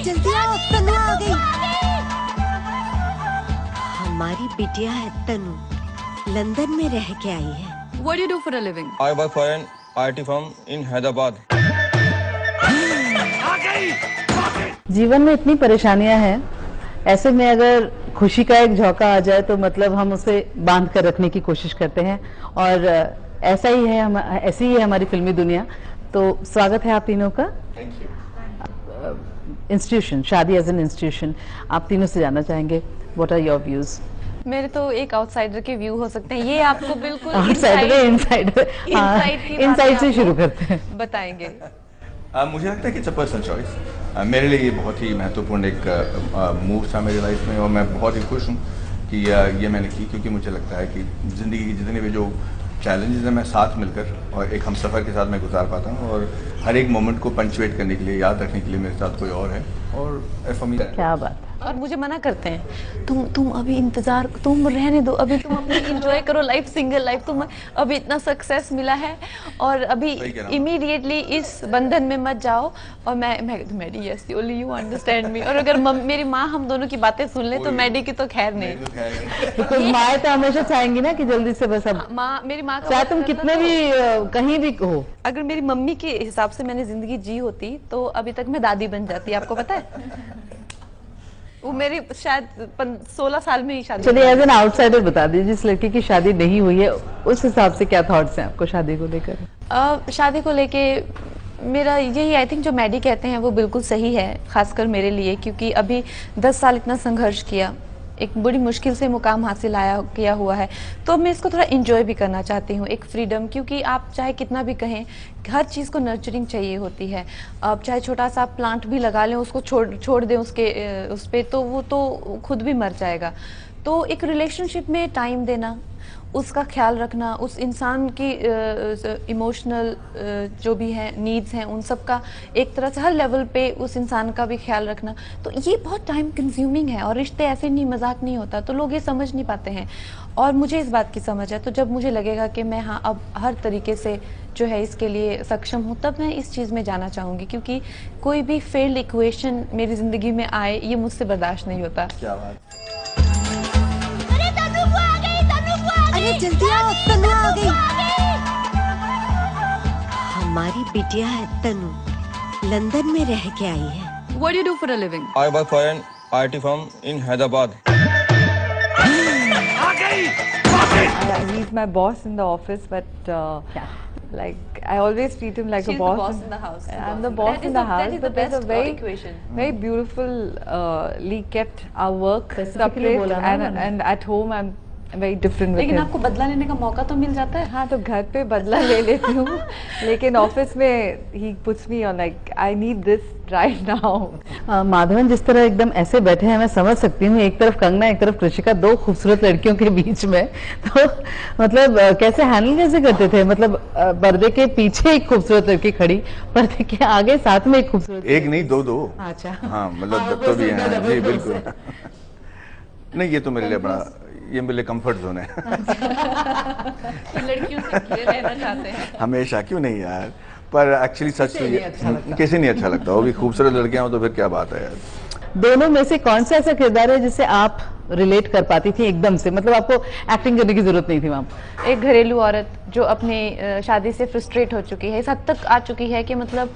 जल्दी आओ, तनु आ गई। हमारी बिटिया है तनु, लंदन में रह के आई है। What do you do for a living? I work for an IT firm in Hyderabad. जीवन में इतनी परेशानियां हैं, ऐसे में अगर खुशी का एक झोंका आ जाए तो मतलब हम उसे बांध कर रखने की कोशिश करते हैं, और ऐसा ही है, ऐसी ही है हमारी फिल्मी दुनिया। तो स्वागत है आप तीनों का। इंस्टीट्यूशन, शादी एज एन इंस्टीट्यूशन, आप तीनों से जानना चाहेंगे व्हाट आर योर व्यूज। मेरे तो एक आउटसाइडर के व्यू हो सकते हैं, ये आपको बिल्कुल इनसाइड से शुरू करते हैं, बताएंगे। मुझे लगता है कि इट्स अ पर्सनल चॉइस। मेरे लिए ये बहुत ही महत्वपूर्ण एक मूव था मेरी लाइफ में, और मैं बहुत ही खुश हूँ कि ये मैंने की, क्योंकि मुझे लगता है कि ज़िंदगी की जितने भी जो चैलेंजेस हैं मैं साथ मिलकर और एक हम सफ़र के साथ मैं गुजार पाता हूँ, और हर एक मोमेंट को पंचुएट करने के लिए, याद रखने के लिए मेरे साथ कोई और है। और क्या बात है। और मुझे मना करते हैं, तुम अभी इंतजार, तुम रहने दो, अभी तुम अपनी एंजॉय करो लाइफ, सिंगल लाइफ, तुम अभी इतना सक्सेस मिला है और अभी इमीडिएटली इस बंधन में मत जाओ। और मैं Maddy, yes only you understand me. और अगर मेरी माँ हम दोनों की बातें सुन ले तो मैडी की तो खैर नहीं। बिकॉज़ माँ तो हमेशा चाहेंगी ना कि जल्दी से बस अब मेरी माँ चाहे तुम कितने भी कहीं भी हो। अगर मेरी मम्मी के हिसाब से मैंने जिंदगी जी होती तो अभी तक मैं दादी बन जाती, आपको पता है। वो मेरी शायद 16 साल में ही शादी। चलिए एज एन आउटसाइडर बता दीजिए, जिस लड़की की शादी नहीं हुई है उस हिसाब से क्या थॉट्स हैं आपको शादी को लेकर? शादी को लेके मेरा यही, आई थिंक जो मैडी कहते हैं वो बिल्कुल सही है, खासकर मेरे लिए, क्योंकि अभी 10 साल इतना संघर्ष किया, एक बड़ी मुश्किल से मुकाम हासिल किया हुआ है, तो मैं इसको थोड़ा एंजॉय भी करना चाहती हूँ, एक फ्रीडम। क्योंकि आप चाहे कितना भी कहें, हर चीज़ को नर्चरिंग चाहिए होती है। आप चाहे छोटा सा प्लांट भी लगा लें, उसको छोड़ दें उस पे, तो वो तो खुद भी मर जाएगा। तो एक रिलेशनशिप में टाइम देना, उसका ख्याल रखना, उस इंसान की इमोशनल जो भी है नीड्स हैं, उन सब का एक तरह से हर लेवल पे उस इंसान का भी ख्याल रखना, तो ये बहुत टाइम कंज्यूमिंग है। और रिश्ते ऐसे नहीं, मजाक नहीं होता, तो लोग ये समझ नहीं पाते हैं। और मुझे इस बात की समझ है, तो जब मुझे लगेगा कि मैं हाँ अब हर तरीके से जो है इसके लिए सक्षम हूँ, तब मैं इस चीज़ में जाना चाहूँगी। क्योंकि कोई भी फेल्ड इक्वेशन मेरी ज़िंदगी में आए, ये मुझसे बर्दाश्त नहीं होता। क्या बात। अरे जल्दी आओ, तनु आ गई। हमारी बिटिया है तनु, लंदन में रह के आई है। What do you do for a living? I work for an IT firm in Hyderabad. He's my boss in the office, but like I always treat him like She's a boss. the boss in the house. I'm the boss in the house, but there's a very beautifully kept our work separate, and at home I'm very different with लेकिन him. आपको बदला लेने का मौका तो मिल जाता है। हाँ, तो घर पे बदला ले लेती हूँ, लेकिन ऑफिस में he puts me on like I need this right now. Madhavan जिस तरह एकदम ऐसे बैठे हैं, मैं समझ सकती हूँ, एक तरफ कंगना एक तरफ कृषिका, दो खूबसूरत लड़कियों के बीच में, तो मतलब कैसे हैंडल कैसे करते थे? मतलब पर्दे के पीछे एक खूबसूरत लड़की खड़ी, पर्दे के आगे साथ में एक खूबसूरत, एक नहीं दो। अच्छा हाँ, मतलब जब तो भी है जी, बिल्कुल। नहीं, ये तो मेरे लिए बड़ा, ये मेरे लिए कंफर्ट जोन है। लड़कियों से घिरे रहना चाहते हैं हमेशा, क्यों नहीं यार, पर एक्चुअली सच तो ये कैसे नहीं अच्छा लगता, वो भी खूबसूरत लड़कियां हो तो फिर क्या बात है यार। दोनों में से कौन सा ऐसा किरदार है जिससे आप रिलेट कर पाती थी एकदम से? मतलब आपको एक्टिंग करने की जरूरत नहीं थी वहाँ। एक घरेलू औरत जो अपनी शादी से फ्रस्ट्रेट हो चुकी है, इस हद तक आ चुकी है कि मतलब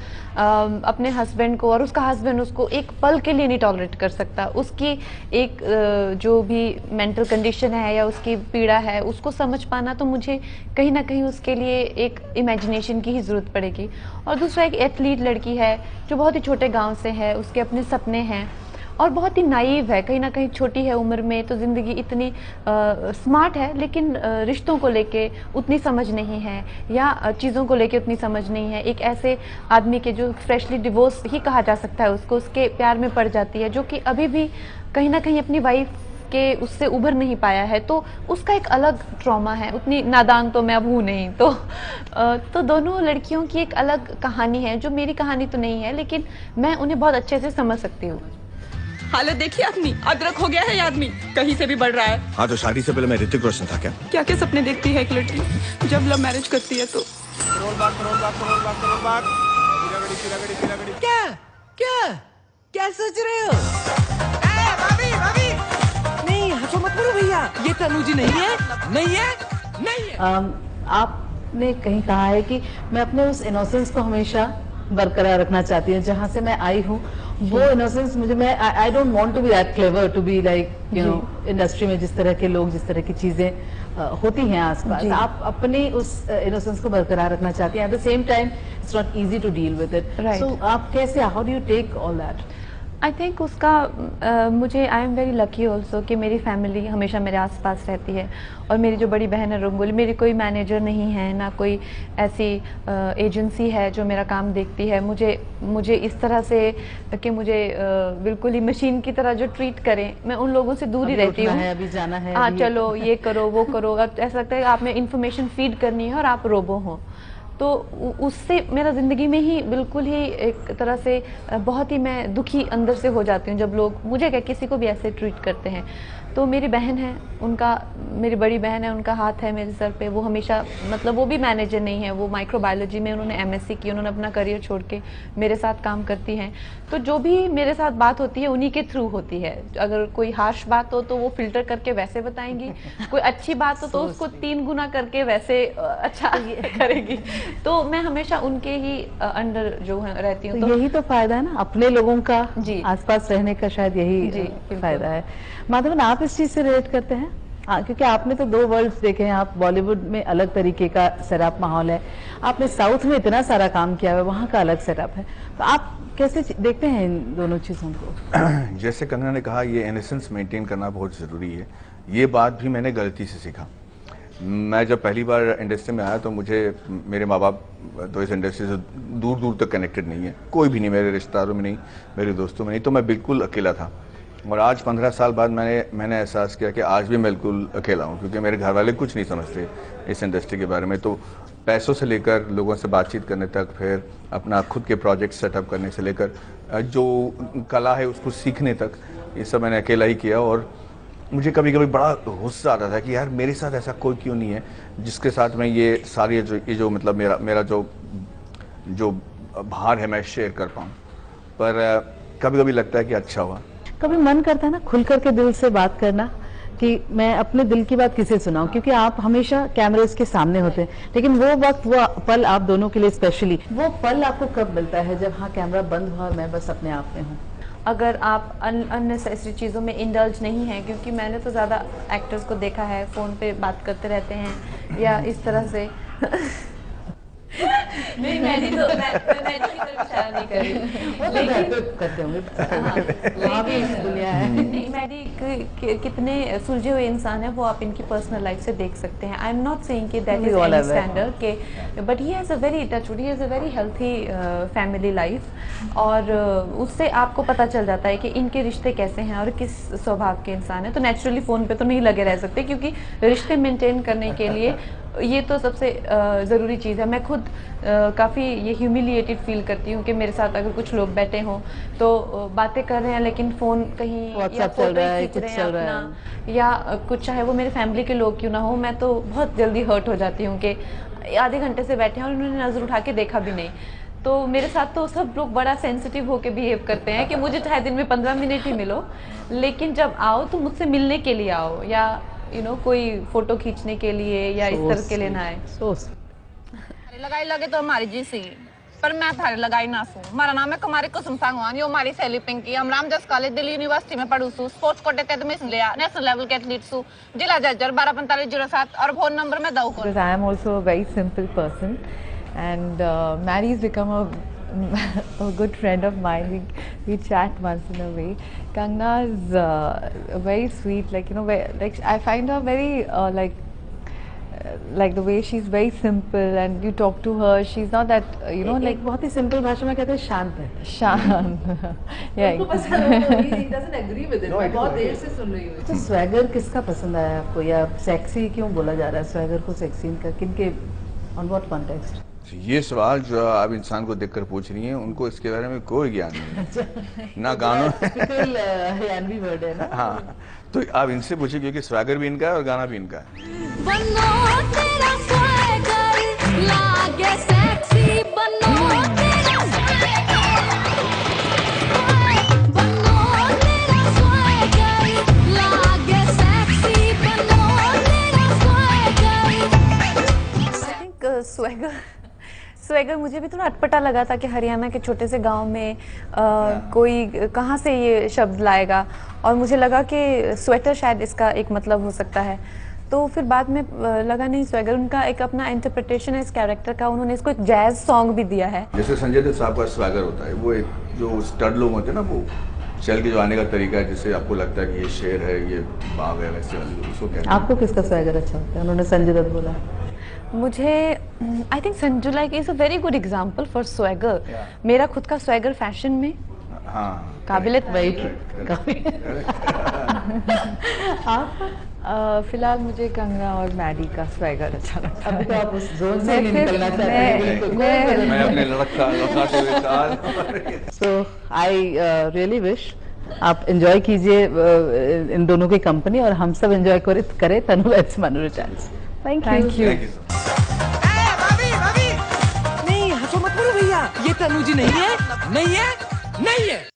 अपने हस्बैंड को, और उसका हस्बैंड उसको एक पल के लिए नहीं टॉलरेट कर सकता। उसकी एक जो भी मेंटल कंडीशन है या उसकी पीड़ा है, उसको समझ पाना, तो मुझे कहीं ना कहीं उसके लिए एक इमेजिनेशन की ही ज़रूरत पड़ेगी। और दूसरा, एक एथलीट लड़की है जो बहुत ही छोटे गाँव से है, उसके अपने सपने हैं और बहुत ही नाइव है, कहीं ना कहीं छोटी है उम्र में, तो ज़िंदगी इतनी स्मार्ट है, लेकिन रिश्तों को लेके उतनी समझ नहीं है, या चीज़ों को लेके उतनी समझ नहीं है। एक ऐसे आदमी के जो फ्रेशली डिवोर्स ही कहा जा सकता है उसको, उसके प्यार में पड़ जाती है, जो कि अभी भी कहीं ना कहीं अपनी वाइफ के उससे उभर नहीं पाया है, तो उसका एक अलग ट्रॉमा है। उतनी नादान तो मैं अब हूँ नहीं, तो दोनों लड़कियों की एक अलग कहानी है, जो मेरी कहानी तो नहीं है, लेकिन मैं उन्हें बहुत अच्छे से समझ सकती हूँ। हालत देखिए अपनी, अदरक हो गया है ये आदमी, कहीं से भी बढ़ रहा है। हाँ, तो शादी से पहले मैं ऋतिक रोशन था क्या? क्या क्या सपने देखती है एक लड़की जब लव मैरिज करती है तो। क्या क्या सोच रहे हो? भाभी भाभी नहीं, हंसो मत करो भैया, ये तनु जी नहीं है, नहीं है, नहीं है। आपने कहीं कहा है कि मैं अपने उस इनोसेंस को हमेशा बरकरार रखना चाहती हूँ, जहाँ से मैं आई हूँ वो इनोसेंस मुझे, मैं I don't want to be that clever to be like you know industry में जिस तरह के लोग, जिस तरह की चीजें होती हैं आसपास, आप अपनी उस इनोसेंस को बरकरार रखना चाहती हैं। At the same time it's not easy to deal with it, so आप कैसे, how do you take all that? I think उसका मुझे, I am very lucky also कि मेरी फैमिली हमेशा मेरे आसपास रहती है, और मेरी जो बड़ी बहन है रंगोली, मेरी कोई मैनेजर नहीं है, ना कोई ऐसी एजेंसी है जो मेरा काम देखती है, मुझे इस तरह से कि मुझे बिल्कुल ही मशीन की तरह जो ट्रीट करें, मैं उन लोगों से दूर ही रहती हूँ। अभी जाना है, हाँ चलो ये करो वो करो, अब ऐसा लगता है कि आप में इंफॉर्मेशन फीड करनी है और आप रोबो हो, तो उससे मेरा ज़िंदगी में ही बिल्कुल ही एक तरह से बहुत ही मैं दुखी अंदर से हो जाती हूँ जब लोग मुझे क्या किसी को भी ऐसे ट्रीट करते हैं। तो मेरी बहन है, उनका, मेरी बड़ी बहन है, उनका हाथ है मेरे सर पे, वो हमेशा, मतलब वो भी मैनेजर नहीं है, वो माइक्रोबायोलॉजी में उन्होंने एमएससी की, उन्होंने अपना करियर छोड़ के मेरे साथ काम करती हैं। तो जो भी मेरे साथ बात होती है उन्हीं के थ्रू होती है, अगर कोई हार्श बात हो तो वो फिल्टर करके वैसे बताएंगी, कोई अच्छी बात हो तो उसको 3 गुना करके वैसे अच्छा करेगी, तो मैं हमेशा उनके ही अंडर जो है रहती हूँ। तो यही तो फायदा है ना अपने लोगों का आसपास रहने का, शायद यही फायदा है। माधवन, आप इस चीज से रिलेट करते हैं? हाँ, क्योंकि आपने तो 2 वर्ल्ड्स देखे हैं, आप बॉलीवुड में अलग तरीके का सेटअप माहौल है, आपने साउथ में इतना सारा काम किया है, वहाँ का अलग सेटअप है, तो आप कैसे देखते हैं इन दोनों चीजों को? जैसे कंगना ने कहा, ये इनोसेंस मेंटेन करना बहुत ज़रूरी है। ये बात भी मैंने गलती से सीखा। मैं जब पहली बार इंडस्ट्री में आया तो मुझे, मेरे माँ बाप तो इस इंडस्ट्री से दूर दूर तक कनेक्टेड नहीं है, कोई भी नहीं, मेरे रिश्तेदारों में नहीं, मेरे दोस्तों में नहीं, तो मैं बिल्कुल अकेला था। और आज 15 साल बाद मैंने एहसास किया कि आज भी मैं बिल्कुल अकेला हूँ, क्योंकि मेरे घर वाले कुछ नहीं समझते इस इंडस्ट्री के बारे में। तो पैसों से लेकर लोगों से बातचीत करने तक, फिर अपना खुद के प्रोजेक्ट सेटअप करने से लेकर जो कला है उसको सीखने तक, ये सब मैंने अकेला ही किया। और मुझे कभी कभी बड़ा गुस्सा आता था कि यार मेरे साथ ऐसा कोई क्यों नहीं है जिसके साथ मैं ये सारी जो मतलब मेरा जो भार है मैं शेयर कर पाऊँ। पर कभी कभी लगता है कि अच्छा हुआ। कभी मन करता है ना खुल करके दिल से बात करना, कि मैं अपने दिल की बात किसे सुनाऊं, क्योंकि आप हमेशा कैमरेस के सामने होते हैं, लेकिन वो वक्त, वो पल आप दोनों के लिए स्पेशली, वो पल आपको कब मिलता है जब हाँ कैमरा बंद हुआ, मैं बस अपने आप में हूँ? अगर आप अननेसेसरी चीज़ों में इंडल्ज नहीं है, क्योंकि मैंने तो ज़्यादा एक्टर्स को देखा है फ़ोन पे बात करते रहते हैं या इस तरह से नहीं, मैडी तो मैडी की तरफ इशारा नहीं कर रही, लेकिन करते होंगे, वहाँ भी दुनिया है। नहीं, मैडी कितने सुलझे हुए इंसान है वो आप इनकी पर्सनल लाइफ से देख सकते हैं। आई एम नॉट सेइंग कि दैट इज एनी स्टैंडर्ड के, but he has a very touch wood, he has a very healthy family life, और उससे आपको पता चल जाता है कि इनके रिश्ते कैसे हैं और किस स्वभाव के इंसान हैं। तो नेचुरली फ़ोन पे तो नहीं लगे रह सकते, क्योंकि रिश्ते मेंटेन करने के लिए ये तो सबसे ज़रूरी चीज़ है। मैं खुद काफ़ी ये ह्यूमिलिएटेड फील करती हूँ कि मेरे साथ अगर कुछ लोग बैठे हों तो बातें कर रहे हैं लेकिन फ़ोन कहीं या फोटो खींच रहे हैं अपना, या कुछ चाहे वो मेरे फैमिली के लोग क्यों ना हो, मैं तो बहुत जल्दी हर्ट हो जाती हूँ कि आधे घंटे से बैठे हैं और उन्होंने नज़र उठा के देखा भी नहीं। तो मेरे साथ तो सब लोग बड़ा सेंसिटिव होके बिहेव करते हैं कि मुझे चाहे दिन में 15 मिनट ही मिलो, लेकिन जब आओ तो मुझसे मिलने के लिए आओ, या कोई फोटो खींचने के लिए या इस तरह के लिए ना आए। लगाई लगे तो हमारी जी सी, पर मैं थारे लगाई ना सू। हमारा नाम है कुमारी कुसुम सांगवान, यो हमारी सहेली पिंकी। हम रामजस कॉलेज दिल्ली यूनिवर्सिटी में पढ़ू सू, स्पोर्ट्स कोटे तहत एडमिशन लिया, नेशनल लेवल के एथलीट सू, जिला जजर 124507 और फोन नंबर में दऊ को। I am also a very simple person and Mary's become a good friend of mine. We chat once in a way. Kangna is very sweet, like like I find her very like the way she's very simple, and you talk to her, she's not that like बहुत ही simple भाषा में कहते हैं शांत है। शांत yeah, he doesn't agree with it। मैं बहुत देर से सुन रही हूँ। तो स्वैगर किसका पसंद आया आपको, या सेक्सी क्यों बोला जा रहा है स्वैगर को, सेक्सी का किनके, ऑन व्हाट कॉन्टेक्स्ट? ये सवाल जो आप इंसान को देखकर पूछ रही हैं, उनको इसके बारे में कोई ज्ञान नहीं है ना गानों हरियाणवी वर्ड है ना। हाँ, तो आप इनसे पूछिए, क्योंकि स्वैगर भी इनका है और गाना भी इनका है। स्वैगर मुझे भी थोड़ा अटपटा लगा था कि हरियाणा के छोटे से गांव में कोई कहाँ से ये शब्द लाएगा, और मुझे लगा कि स्वेटर शायद इसका एक मतलब हो सकता है। तो फिर बाद में लगा नहीं, स्वैगर उनका एक अपना इंटरप्रिटेशन है इस कैरेक्टर का, उन्होंने इसको एक जैज सॉन्ग भी दिया है। जैसे संजय दत्त साहब का स्वैगर होता है, वो एक जो स्टड लोग होते हैं ना, वो चल के जो आने का तरीका है, जिससे आपको लगता है कि ये शेर है, ये बाव है, वैसे वाली उसको कहते हैं। आपको किसका स्वैगर अच्छा लगता है? उन्होंने संजय दत्त बोला। मुझे I think Sanju like is a very good example for swagger. मेरा खुद का स्वैगर फैशन में काबिलियत वही फिलहाल मुझे कंगना और मैडी का स्वैगर अच्छा लगता है। अभी तो आप उस जोन से नहीं निकलना चाहते हैं। मैं अपने लड़काते हुए कहा। सो आई रियली विश आप एंजॉय कीजिए इन दोनों की कंपनी, और हम सब एंजॉय करें Tanu weds Manu returns. Thank you. नहीं हंसो मत बोलो भैया, ये तनु जी नहीं है, नहीं है, नहीं है।